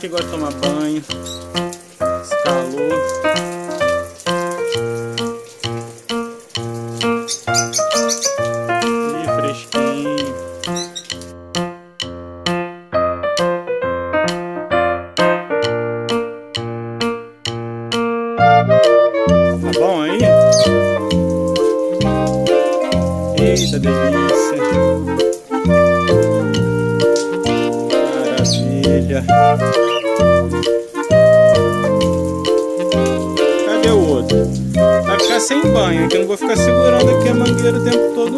que gosta de tomar banho. Esse calor. E fresquinho. Tá bom aí? Eita delícia. Maravilha. Cadê o outro? Vai ficar sem banho, que eu não vou ficar segurando aqui a mangueira o tempo todo não.